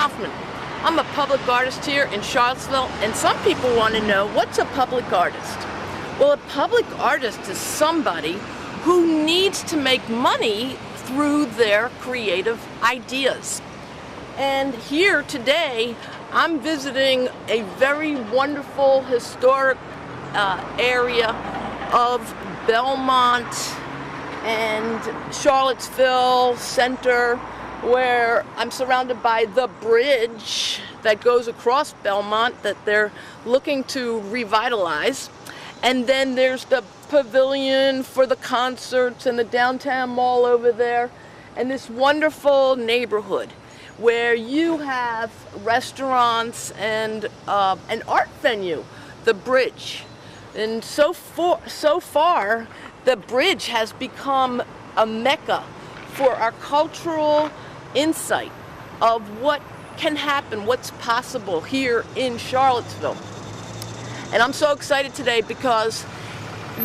Hoffman. I'm a public artist here in Charlottesville, and some people want to know, what's a public artist? Well, a public artist is somebody who needs to make money through their creative ideas. And here today, I'm visiting a very wonderful historic area of Belmont and Charlottesville Center, where I'm surrounded by the bridge that goes across Belmont that they're looking to revitalize. And then there's the pavilion for the concerts and the downtown mall over there, and this wonderful neighborhood where you have restaurants and an art venue, the Bridge. And so far, the Bridge has become a mecca for our cultural insight of what can happen, what's possible here in Charlottesville. And I'm so excited today because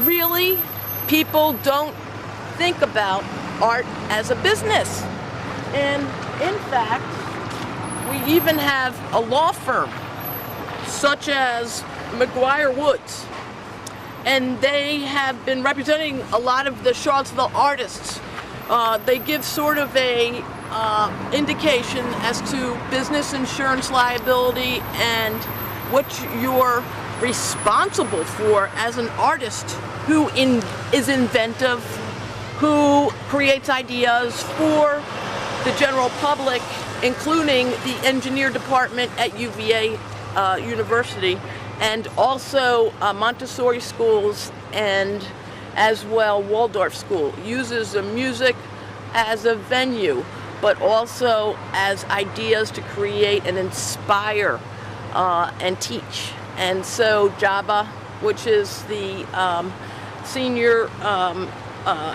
really people don't think about art as a business. And in fact, we even have a law firm such as McGuire Woods, and they have been representing a lot of the Charlottesville artists. They give sort of a indication as to business insurance liability and what you're responsible for as an artist who is inventive, who creates ideas for the general public, including the engineer department at UVA University, and also Montessori schools, and as well Waldorf School. Uses the music as a venue, but also as ideas to create and inspire and teach. And so JABA, which is the senior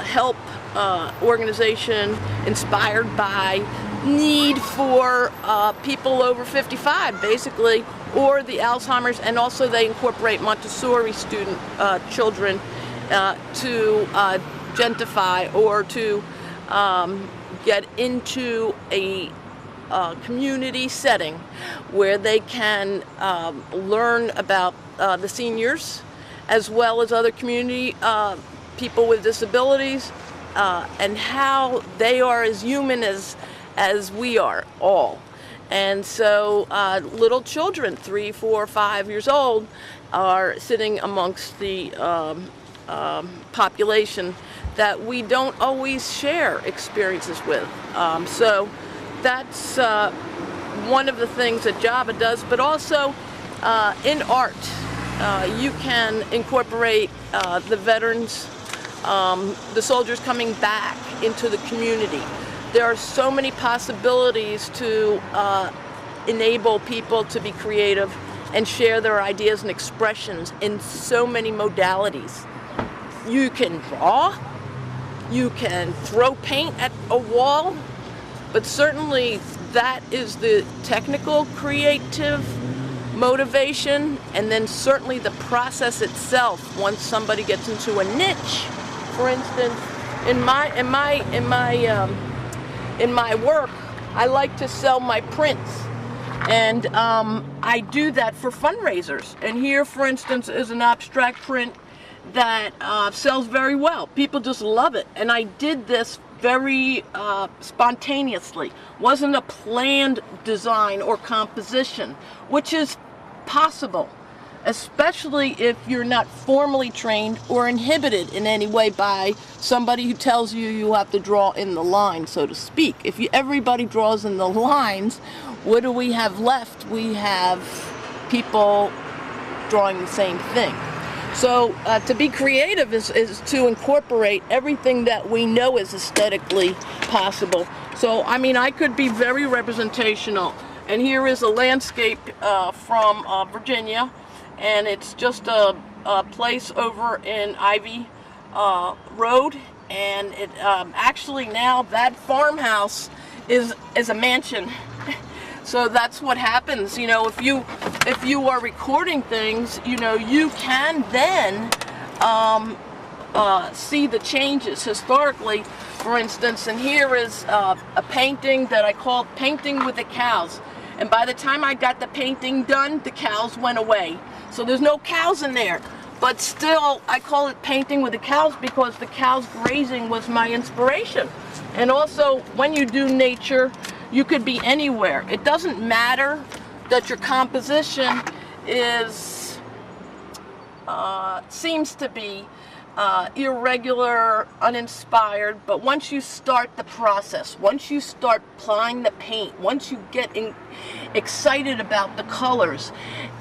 help organization inspired by need for people over 55, basically, or the Alzheimer's, and also they incorporate Montessori student children to gentrify or to get into a community setting where they can learn about the seniors as well as other community people with disabilities and how they are as human as we are all. And so little children, 3, 4, 5 years old, are sitting amongst the population that we don't always share experiences with. So that's one of the things that JABA does, but also in art, you can incorporate the veterans, the soldiers coming back into the community. There are so many possibilities to enable people to be creative and share their ideas and expressions in so many modalities. You can draw, you can throw paint at a wall, but certainly that is the technical, creative motivation, and then certainly the process itself. Once somebody gets into a niche, for instance, in my work, I like to sell my prints, and I do that for fundraisers. And here, for instance, is an abstract print that sells very well. People just love it, and I did this very spontaneously. Wasn't a planned design or composition, which is possible, especially if you're not formally trained or inhibited in any way by somebody who tells you you have to draw in the line, so to speak. If everybody draws in the lines, what do we have left? We have people drawing the same thing. So to be creative is to incorporate everything that we know is aesthetically possible. So, I mean, I could be very representational. And here is a landscape from Virginia, and it's just a place over in Ivy Road, and it actually now that farmhouse is a mansion. So that's what happens, you know, if you are recording things, you know, you can then see the changes historically, for instance. And here is a painting that I called Painting with the Cows. And by the time I got the painting done, the cows went away. So there's no cows in there. But still, I call it painting with the cows because the cows grazing was my inspiration. And also, when you do nature, you could be anywhere. It doesn't matter that your composition is, seems to be irregular, uninspired, but once you start the process, once you start applying the paint, once you get excited about the colors,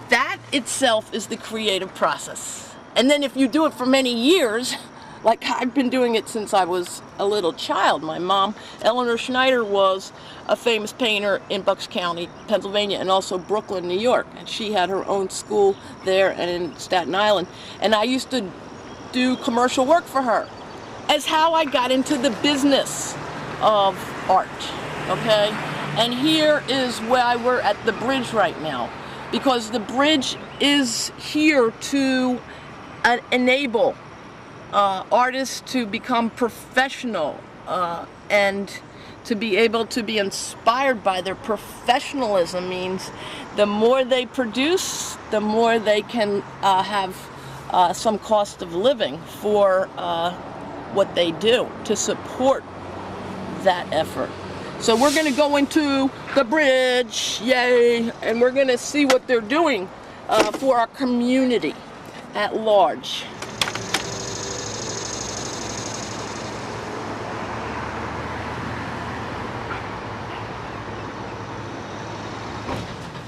that itself is the creative process. And then if you do it for many years, like I've been doing it since I was a little child. My mom, Eleanor Schneider, was a famous painter in Bucks County, Pennsylvania, and also Brooklyn, New York. And she had her own school there and in Staten Island. And I used to do commercial work for her. As how I got into the business of art, okay? And here is where we're at the Bridge right now, because the Bridge is here to enable artists to become professional and to be able to be inspired by their professionalism. Means the more they produce, the more they can have some cost of living for what they do to support that effort. So we're going to go into the Bridge, yay, and we're going to see what they're doing for our community at large.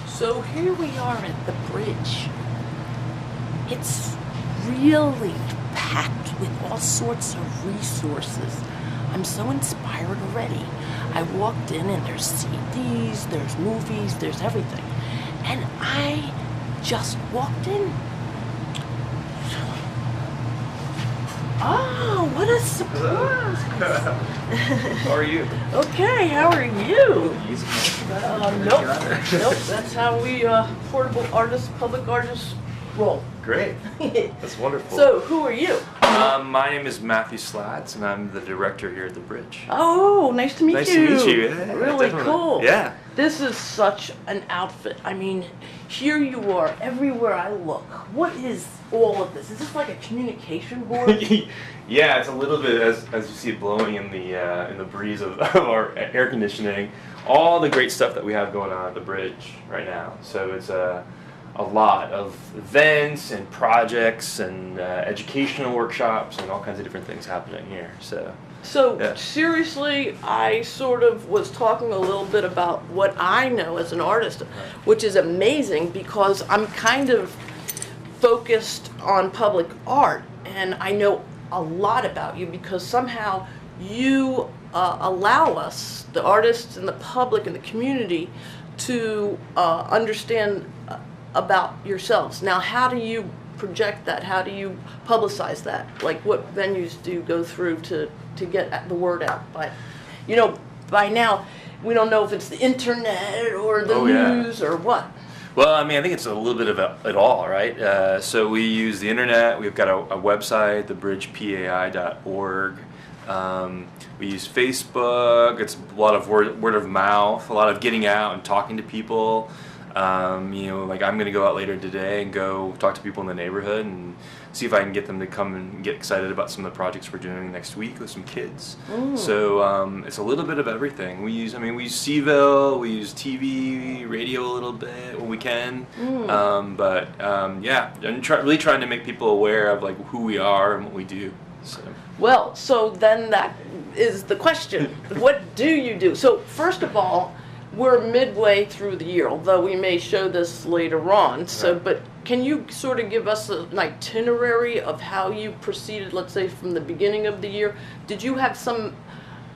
So here we are at the Bridge. It's really packed with all sorts of resources. I'm so inspired already. I walked in and there's CDs, there's movies, there's everything. And I just walked in. Oh, what a surprise! How are you? Okay, how are you? Easy. Nope, that's how we portable artists, public artists roll. Great, that's wonderful. So, who are you? My name is Matthew Slatts, and I'm the director here at the Bridge. Oh, nice to meet you. Nice to meet you. Yeah, really definitely. cool. Yeah. This is such an outfit. I mean, here you are, everywhere I look. What is all of this? Is this like a communication board? Yeah, it's a little bit as you see it blowing in the breeze of our air conditioning. All the great stuff that we have going on at the Bridge right now. So it's a lot of events and projects and educational workshops and all kinds of different things happening here. So yeah. Seriously, I sort of was talking a little bit about what I know as an artist, which is amazing because I'm kind of focused on public art, and I know a lot about you because somehow you allow us, the artists and the public and the community, to understand about yourselves. Now, how do you project that? How do you publicize that? Like, what venues do you go through to get the word out? But, you know, by now, we don't know if it's the internet or the news or what. Well, I mean, I think it's a little bit of it all, right? So we use the internet. We've got a website, thebridgepai.org. We use Facebook. It's a lot of word of mouth, a lot of getting out and talking to people. You know, like I'm going to go out later today and go talk to people in the neighborhood and see if I can get them to come and get excited about some of the projects we're doing next week with some kids. So it's a little bit of everything. We use CVille, we use TV, radio a little bit when we can. Yeah, I'm really trying to make people aware of like who we are and what we do. Well, so then that is the question. What do you do? So first of all, we're midway through the year, although we may show this later on. So, but can you sort of give us an itinerary of how you proceeded, let's say, from the beginning of the year? Did you have some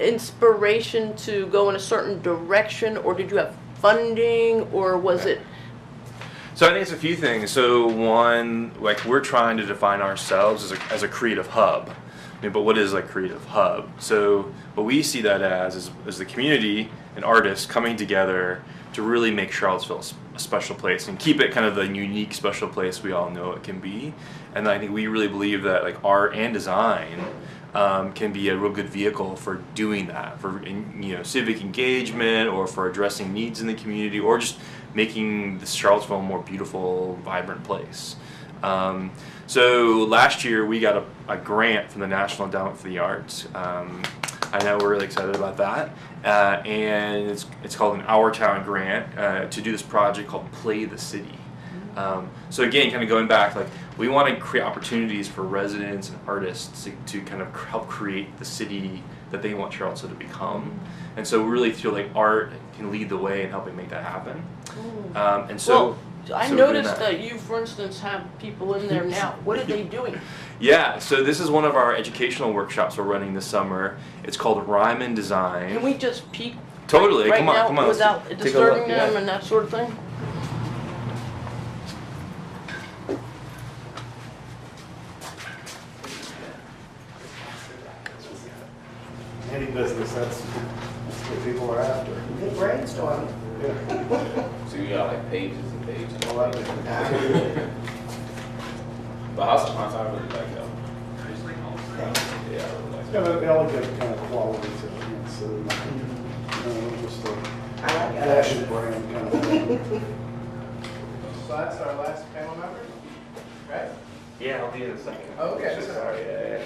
inspiration to go in a certain direction, or did you have funding, or was it? So I think it's a few things. So one, like we're trying to define ourselves as a creative hub. I mean, but what is a creative hub? So what we see that as is the community and artists coming together to really make Charlottesville a special place and keep it kind of the unique special place we all know it can be. And I think we really believe that like art and design can be a real good vehicle for doing that, for civic engagement, or for addressing needs in the community, or just making this Charlottesville a more beautiful, vibrant place. So last year we got a grant from the National Endowment for the Arts. I know we're really excited about that, and it's called an Our Town grant to do this project called Play the City. So again, kind of going back, like we want to create opportunities for residents and artists to kind of help create the city that they want Charlottesville to become. And so we really feel like art can lead the way in helping make that happen. And so I noticed that you, for instance, have people in there now. What are they doing? Yeah, so this is one of our educational workshops we're running this summer. It's called Rhyme and Design. Can we just peek? Totally. Right come on, now, come on. without Take disturbing a look. them and that sort of thing. Any business, that's what people are after. Good brainstorm. Yeah. So you got like pages and pages. Well, I think- But House of Haunts, I really like that. Yeah, I really like It's that. got an elegant kind of quality to it, so, just a I like it. fashion brand kind of thing. So that's our last panel member, right? Yeah, I'll be in a second. Oh, okay. Sorry, yeah.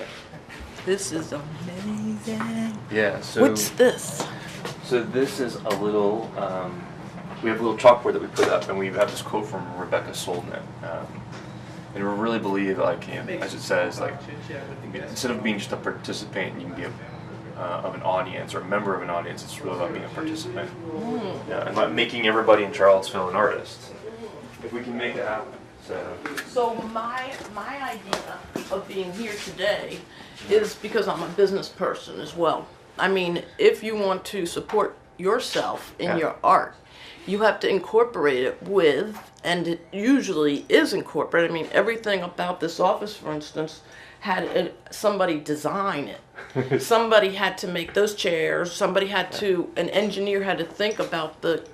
This is amazing. Yeah, so What's this? So this is a little, we have a little chalkboard that we put up, and we have this quote from Rebecca Solnit. And we really believe, like, as it says, like, instead of being just a participant, you can be of an audience or a member of an audience. It's really about being a participant. Yeah, and about making everybody in Charlottesville an artist. If we can make that happen. So my idea of being here today is because I'm a business person as well. I mean, if you want to support yourself in your art, you have to incorporate it with, and it usually is incorporated. I mean, everything about this office, for instance, had somebody design it. Somebody had to make those chairs. Somebody had to, an engineer had to think about the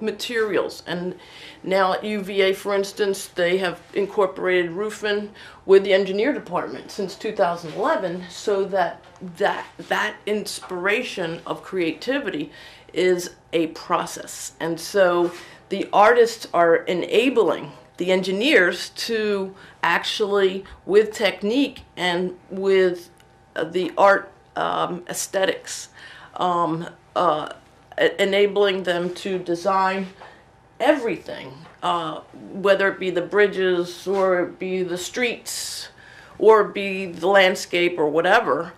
materials. And now at UVA, for instance, they have incorporated roofing with the engineer department since 2011, so that inspiration of creativity is a process. And so the artists are enabling the engineers to actually, with technique and with the art aesthetics, enabling them to design everything, whether it be the bridges or it be the streets or it be the landscape or whatever,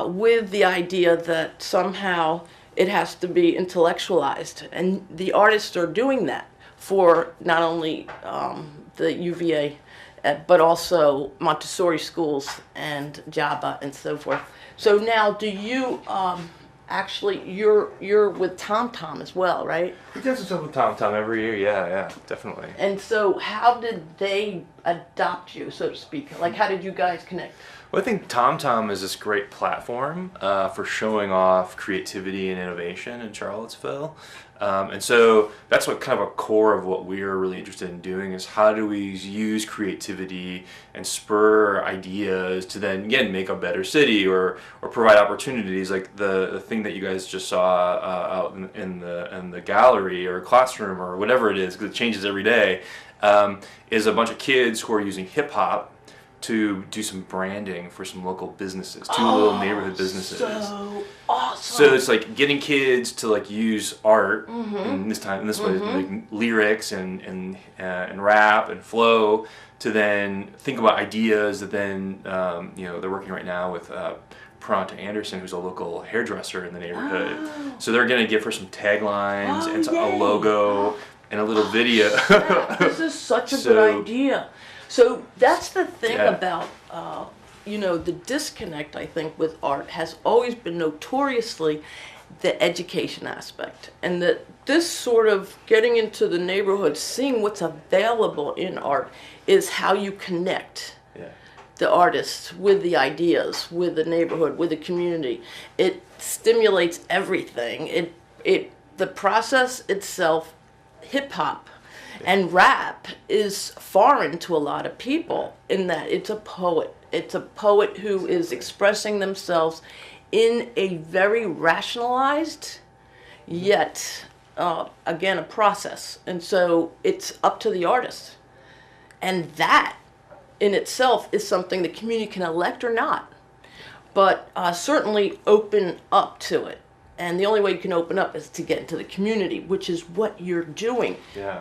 with the idea that somehow it has to be intellectualized. And the artists are doing that for not only the UVA, but also Montessori schools and JABA and so forth. So now, do you actually, you're with TomTom as well, right? He does himself with TomTom every year. Yeah, definitely. And so, how did they adopt you, so to speak? Like, how did you guys connect? Well, I think TomTom is this great platform for showing off creativity and innovation in Charlottesville. And so that's what kind of a core of what we're really interested in doing is how do we use creativity and spur ideas to then, again, make a better city or provide opportunities like the thing that you guys just saw out in the gallery or classroom or whatever it is, because it changes every day, is a bunch of kids who are using hip hop to do some branding for some local businesses, two little neighborhood businesses. So awesome. So it's like getting kids to like use art in this way, like lyrics and rap and flow to then think about ideas that then they're working right now with Pronta Anderson, who's a local hairdresser in the neighborhood. Oh. So they're gonna give her some taglines and yay. a logo and a little video. This is such a good idea. So that's the thing about, the disconnect, I think, with art has always been notoriously the education aspect. And that this sort of getting into the neighborhood, seeing what's available in art is how you connect the artists with the ideas, with the neighborhood, with the community. It stimulates everything. The process itself, hip hop, and rap is foreign to a lot of people in that it's a poet. It's a poet who is expressing themselves in a very rationalized, yet, again, a process. And so it's up to the artist. And that in itself is something the community can elect or not, but certainly open up to it. And the only way you can open up is to get into the community, which is what you're doing. Yeah.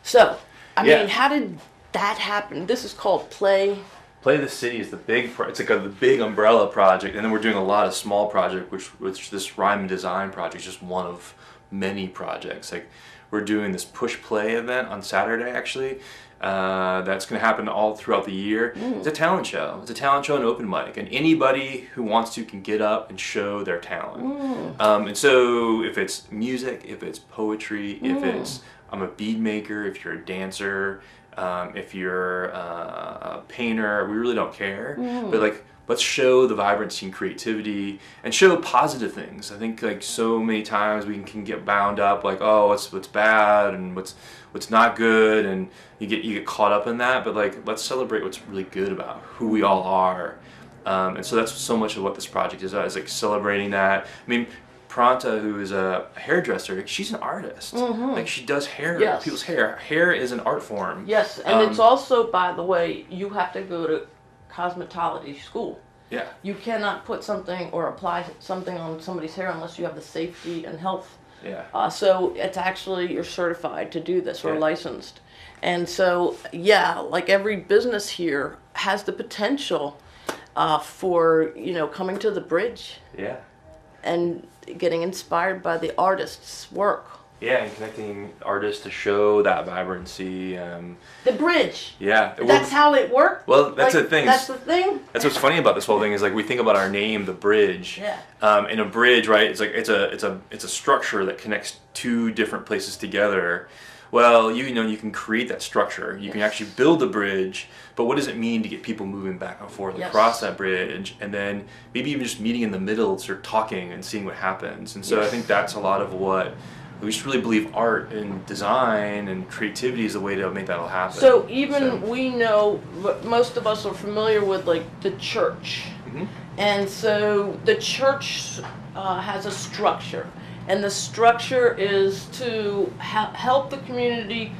So, I Yeah. mean, how did that happen? This is called Play. Play the City is the big, it's like the big umbrella project, and then we're doing a lot of small projects, which this rhyme and design project is just one of many projects. Like, we're doing this push play event on Saturday, actually. That's going to happen all throughout the year. It's a talent show. It's a talent show and open mic, and anybody who wants to can get up and show their talent. And so, if it's music, if it's poetry, if it's I'm a bead maker, if you're a dancer. If you're a painter, we really don't care. But like, let's show the vibrancy and creativity and show positive things. I think like so many times we can get bound up like, oh, what's bad and what's not good, and you get caught up in that. But like, let's celebrate what's really good about who we all are. And so that's so much of what this project is like celebrating that. I mean, Pranta, who is a hairdresser, she's an artist. Like, she does hair, Yes. people's hair. Hair is an art form. Yes, and it's also, by the way, you have to go to cosmetology school. Yeah. You cannot put something or apply something on somebody's hair unless you have the safety and health. Yeah. So it's actually, you're certified to do this or Yeah. licensed. And so, yeah, like every business here has the potential for, coming to the Bridge Yeah. and getting inspired by the artist's work. Yeah, and connecting artists to show that vibrancy. The Bridge. Yeah. That's how it worked? Well, that's Like, the thing. That's the thing? That's what's funny about this whole thing is like we think about our name, the Bridge. Yeah. And a bridge, right? It's like it's a structure that connects two different places together. Well, you can create that structure. You can actually build a bridge, but what does it mean to get people moving back and forth across that bridge? And then maybe even just meeting in the middle, start talking and seeing what happens. And so I think that's a lot of what we just really believe art and design and creativity is the way to make that all happen. So even we know, most of us are familiar with like the church. And so the church has a structure. And the structure is to help the community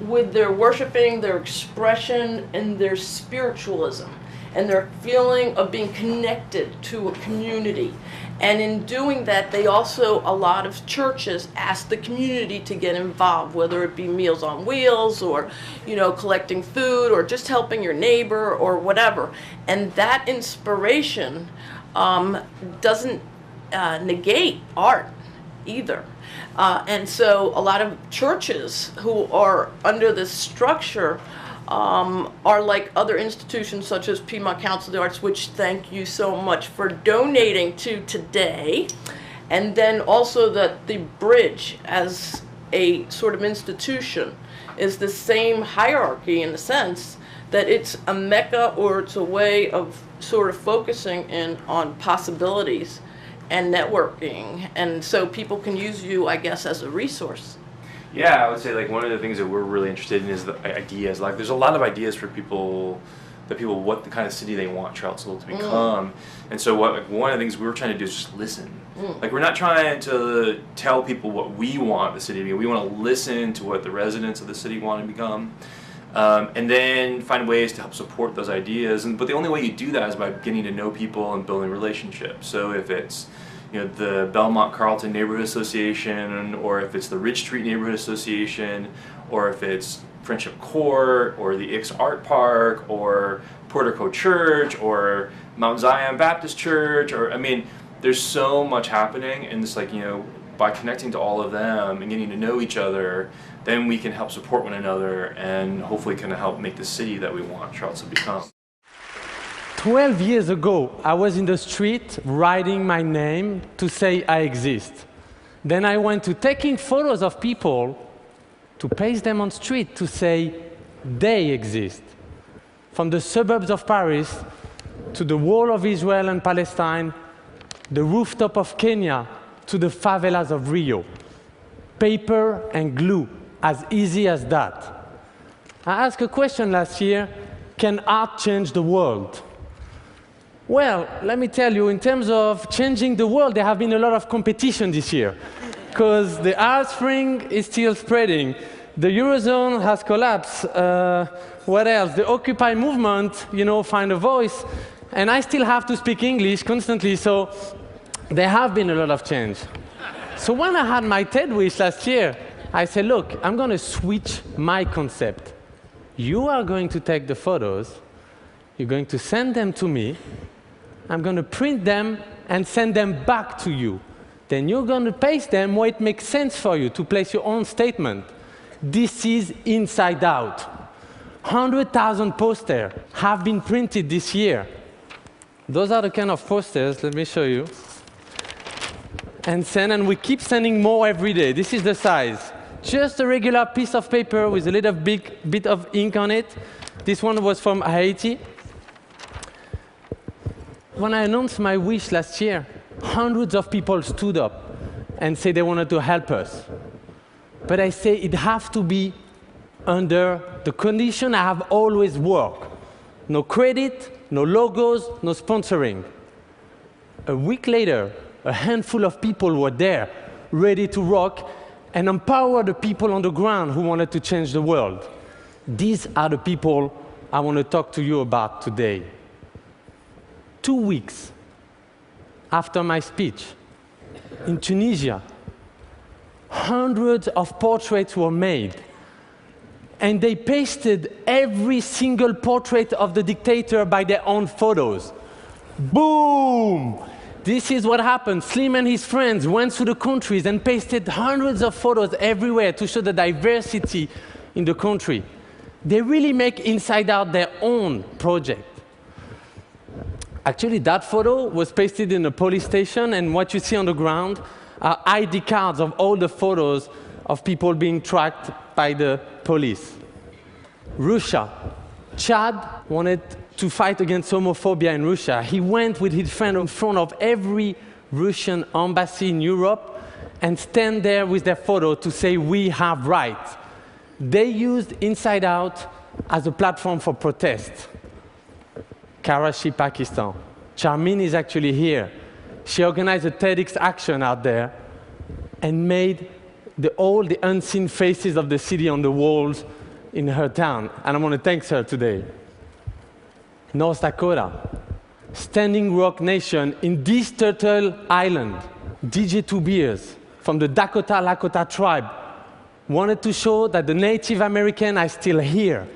with their worshiping, their expression, and their spiritualism, and their feeling of being connected to a community. And in doing that, they also, a lot of churches ask the community to get involved, whether it be Meals on Wheels or, collecting food or just helping your neighbor or whatever. And that inspiration doesn't negate art either. And so a lot of churches who are under this structure are like other institutions such as Piedmont Council of the Arts, which thank you so much for donating to today. And then also that the Bridge as a sort of institution is the same hierarchy in the sense that it's a mecca, or it's a way of sort of focusing in on possibilities and networking, and so people can use you, I guess, as a resource. Yeah, I would say like one of the things that we're really interested in is the ideas. Like, there's a lot of ideas for people, what the kind of city they want Charlottesville to become. And so one of the things we were trying to do is just listen. Like, we're not trying to tell people what we want the city to be. We want to listen to what the residents of the city want to become. And then find ways to help support those ideas. But the only way you do that is by getting to know people and building relationships. So if it's the Belmont Carlton Neighborhood Association, or if it's the Ridge Street Neighborhood Association, or if it's Friendship Court, or the Ix Art Park, or Portico Church, or Mount Zion Baptist Church, or there's so much happening, and it's like, by connecting to all of them and getting to know each other, then we can help support one another and hopefully kind of help make the city that we want Charlottesville to become. 12 years ago, I was in the street writing my name to say I exist. Then I went to taking photos of people to paste them on street to say they exist. From the suburbs of Paris to the wall of Israel and Palestine, the rooftop of Kenya to the favelas of Rio. Paper and glue, as easy as that. I asked a question last year, can art change the world? Well, let me tell you, in terms of changing the world, there have been a lot of competition this year, because the Arab Spring is still spreading. The Eurozone has collapsed. What else? The Occupy movement, you know, find a voice. And I still have to speak English constantly, so there have been a lot of change. So when I had my TED Wish last year, I said, look, I'm going to switch my concept. You are going to take the photos, you're going to send them to me, I'm going to print them and send them back to you. Then you're going to paste them where it makes sense for you to place your own statement. This is inside out. 100,000 posters have been printed this year. Those are the kind of posters, let me show you. And we keep sending more every day. This is the size. Just a regular piece of paper with a little bit of ink on it. This one was from Haiti. When I announced my wish last year, hundreds of people stood up and said they wanted to help us. But I say it has to be under the condition I have always worked. No credit, no logos, no sponsoring. A week later, a handful of people were there, ready to rock and empower the people on the ground who wanted to change the world. These are the people I want to talk to you about today. 2 weeks after my speech, in Tunisia, hundreds of portraits were made. And they pasted every single portrait of the dictator by their own photos. Boom! This is what happened. Slim and his friends went to the countries and pasted hundreds of photos everywhere to show the diversity in the country. They really make Inside Out their own project. Actually, that photo was pasted in a police station, and what you see on the ground are ID cards of all the photos of people being tracked by the police. Russia. Chad wanted to fight against homophobia in Russia. He went with his friend in front of every Russian embassy in Europe and stand there with their photo to say, we have rights. They used Inside Out as a platform for protest. Karachi, Pakistan. Charmin is actually here. She organized a TEDx action out there and made all the unseen faces of the city on the walls in her town. And I want to thank her today. North Dakota, Standing Rock Nation in this Turtle Island, DJ Two Beers from the Dakota Lakota tribe wanted to show that the Native Americans are still here.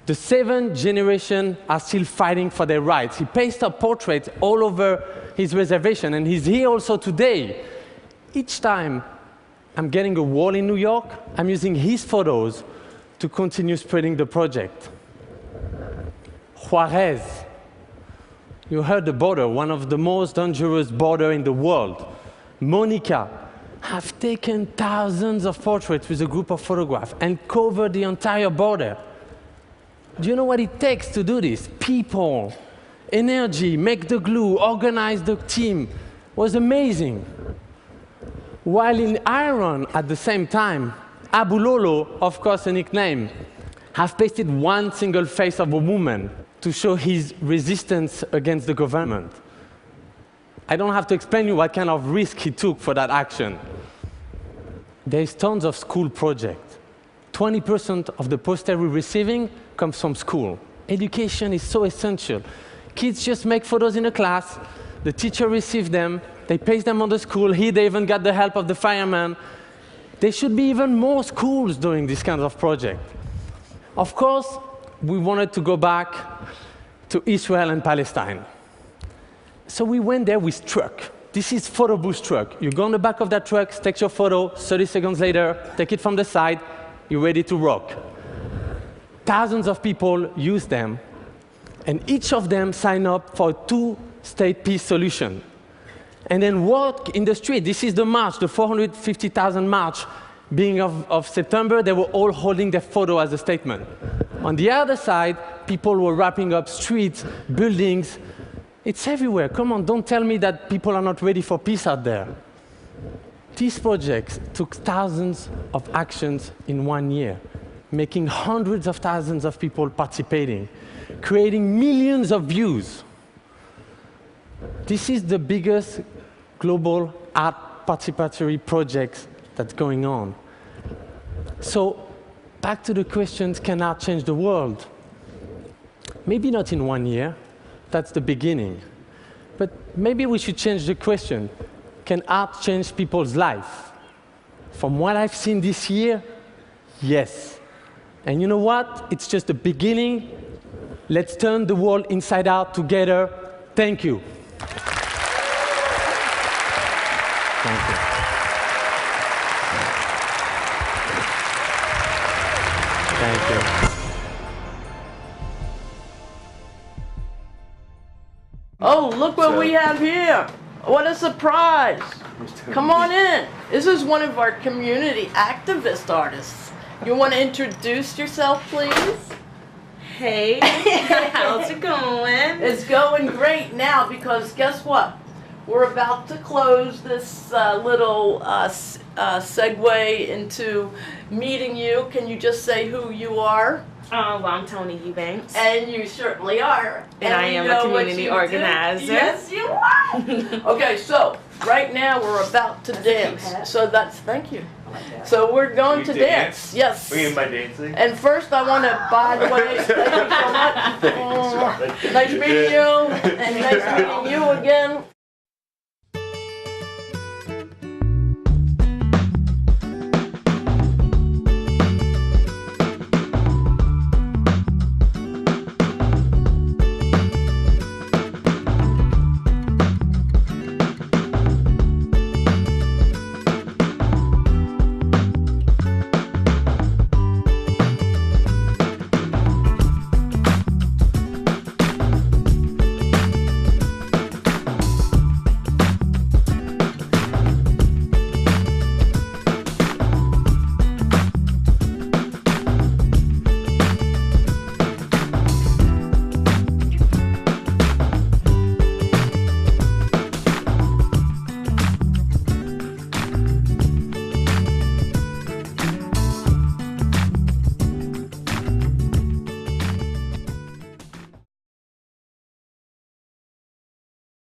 The 7th generation are still fighting for their rights. He pasted up portraits all over his reservation, and he's here also today. Each time I'm getting a wall in New York, I'm using his photos to continue spreading the project. Juarez. You heard the border, one of the most dangerous borders in the world. Monica have taken thousands of portraits with a group of photographers and covered the entire border. Do you know what it takes to do this? People, energy, make the glue, organize the team. It was amazing. While in Iran, at the same time, Abu Lolo, of course a nickname, has pasted one single face of a woman to show his resistance against the government. I don't have to explain you what kind of risk he took for that action. There's tons of school projects. 20% of the poster we're receiving comes from school. Education is so essential. Kids just make photos in a class, the teacher receives them, they paste them on the school, here they even got the help of the fireman. There should be even more schools doing this kind of project. Of course, we wanted to go back to Israel and Palestine. So we went there with truck. This is photo booth truck. You go on the back of that truck, take your photo, 30 seconds later, take it from the side, you're ready to rock. Thousands of people use them, and each of them sign up for a 2-state peace solution. And then walk in the street. This is the march, the 450,000 march. Beginning of September, they were all holding their photo as a statement. On the other side, people were wrapping up streets, buildings. It's everywhere. Come on, don't tell me that people are not ready for peace out there. These projects took thousands of actions in 1 year, making hundreds of thousands of people participating, creating millions of views. This is the biggest global art participatory project that's going on. So back to the questions, can art change the world? Maybe not in 1 year, that's the beginning. But maybe we should change the question, can art change people's life? From what I've seen this year, yes. And you know what? It's just the beginning. Let's turn the world inside out together. Thank you. Thank you. Thank you. Oh, look what we have here. What a surprise. Come on in. This is one of our community activist artists. You want to introduce yourself, please? Hey, how's it going? It's going great now because guess what? We're about to close this little segue into meeting you. Can you just say who you are? Well, I'm Tony Eubanks. And you certainly are. And I am a community organizer. Yes, you are. Okay, so right now we're about to dance. So thank you. So we're going to dance. Yes. We mean by dancing? And first I want to, by the way, thank you so much. Nice meeting you. And nice meeting you again.